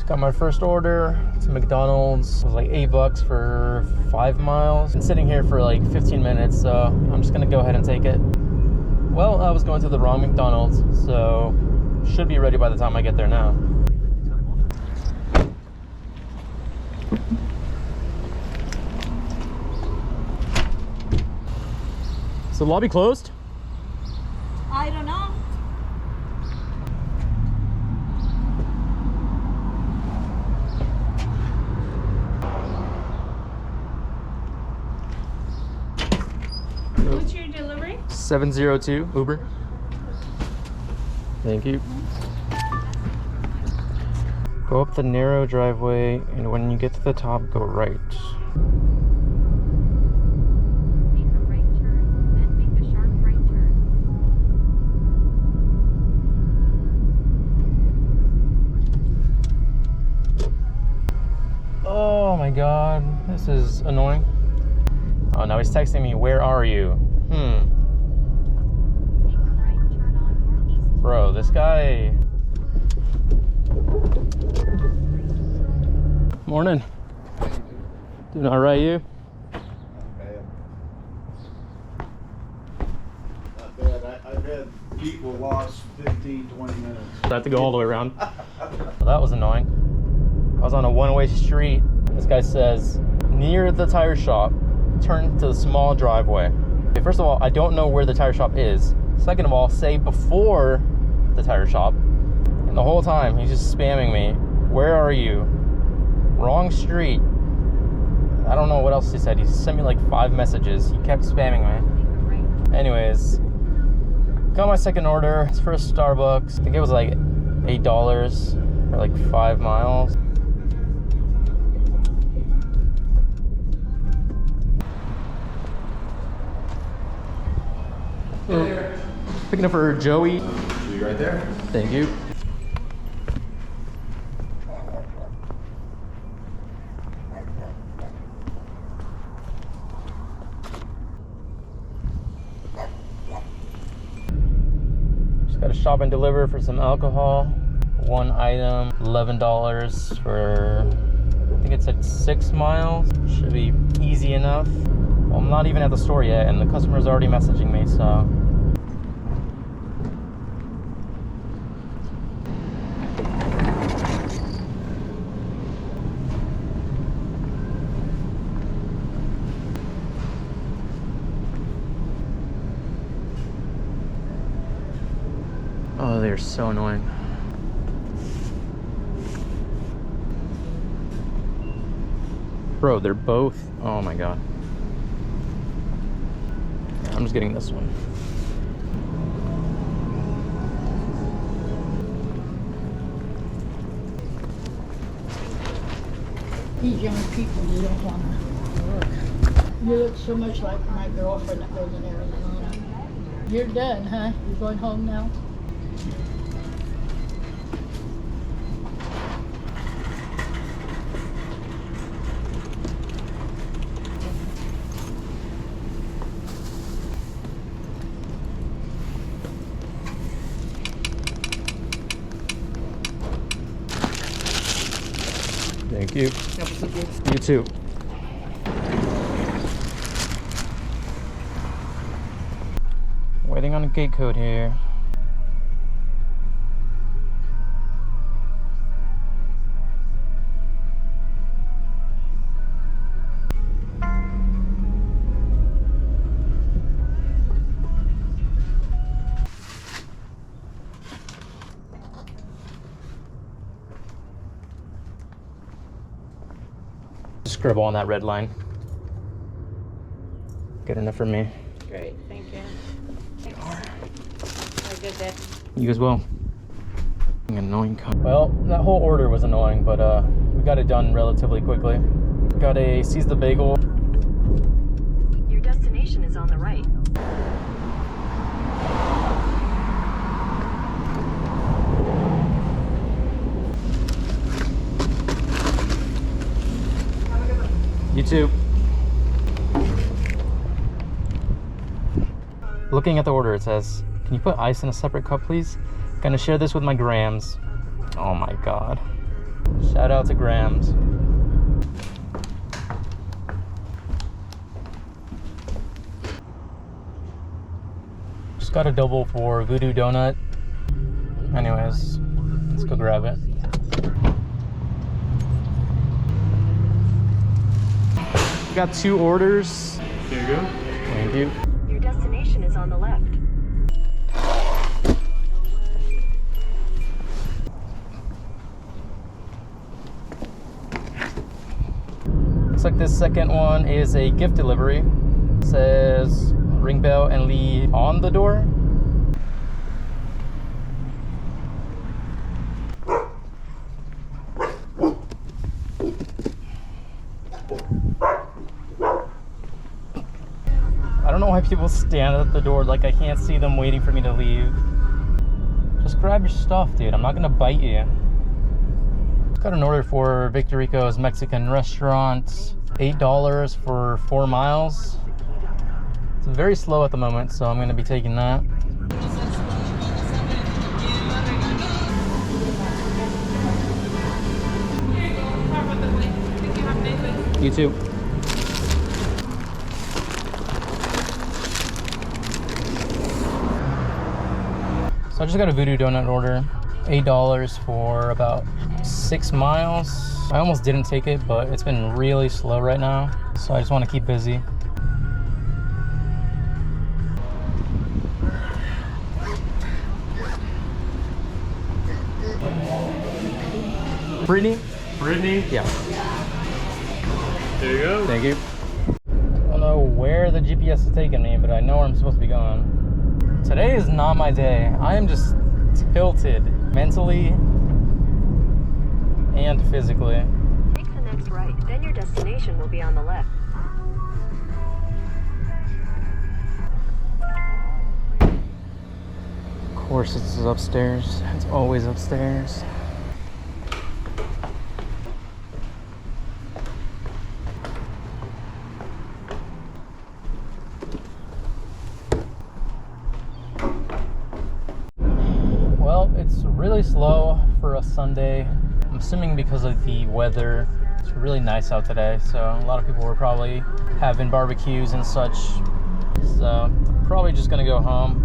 Got my first order. It's McDonald's. It was like $8 for 5 miles. Been sitting here for like 15 minutes, so I'm just gonna go ahead and take it. Well, I was going to the wrong McDonald's, so should be ready by the time I get there now. Is the lobby closed? I don't know. What's your delivery? 702 Uber. Thank you. Go up the narrow driveway, and when you get to the top, go right. Make a right turn, then make a sharp right turn. Oh my god, this is annoying. Oh, now he's texting me, where are you? Make a right turn on northeast. Bro, this guy... Morning. Doing all right, you? Not bad. I've had people lost 15, 20 minutes. I have to go all the way around. That was annoying. I was on a one-way street. This guy says, near the tire shop, turn to the small driveway. Okay, first of all, I don't know where the tire shop is. Second of all, say before the tire shop. And the whole time, he's just spamming me. Where are you? Wrong street. I don't know what else he said. He sent me like 5 messages. He kept spamming me. Anyways, got my second order. It's for a Starbucks. I think it was like $8 for like 5 miles. Picking up for Joey. See you right there. Thank you. Just got to shop and deliver for some alcohol. One item, $11 for, I think it said 6 miles. Should be easy enough. Well, I'm not even at the store yet, and the customer's already messaging me, so. Oh, they're so annoying. Bro, they're both, oh my god. I'm just getting this one. These young people, they don't want to work. You look so much like my girlfriend that lives in Arizona. You're done, huh? You're going home now? Thank you. You too. Waiting on a gate code here. Scribble on that red line. Good enough for me. Great, thank you. Thanks. Have a good day. You as well. Annoying. Well, that whole order was annoying, but we got it done relatively quickly. Got a seize the bagel. Your destination is on the right. You too. Looking at the order, it says, can you put ice in a separate cup, please? Gonna share this with my grams. Oh my god. Shout out to Grams. Just got a double for Voodoo Donut. Anyways, let's go grab it. Got 2 orders. There you go. Thank you. Your destination is on the left. Looks like this second one is a gift delivery. It says ring bell and leave on the door. I don't know why people stand at the door like I can't see them waiting for me to leave. Just grab your stuff, dude. I'm not gonna bite you. Got an order for Victor Rico's Mexican restaurant. $8 for 4 miles. It's very slow at the moment, so I'm gonna be taking that. You too. So I just got a Voodoo Donut order. $8 for about 6 miles. I almost didn't take it, but it's been really slow right now. So I just want to keep busy. Brittany? Brittany? Yeah. There you go. Thank you. I don't know where the GPS is taking me, but I know where I'm supposed to be going. Today is not my day. I am just tilted mentally and physically. Take the next right, then your destination will be on the left. Of course it's upstairs. It's always upstairs. Well, it's really slow for a Sunday. I'm assuming because of the weather. It's really nice out today, so a lot of people were probably having barbecues and such. So probably just gonna go home.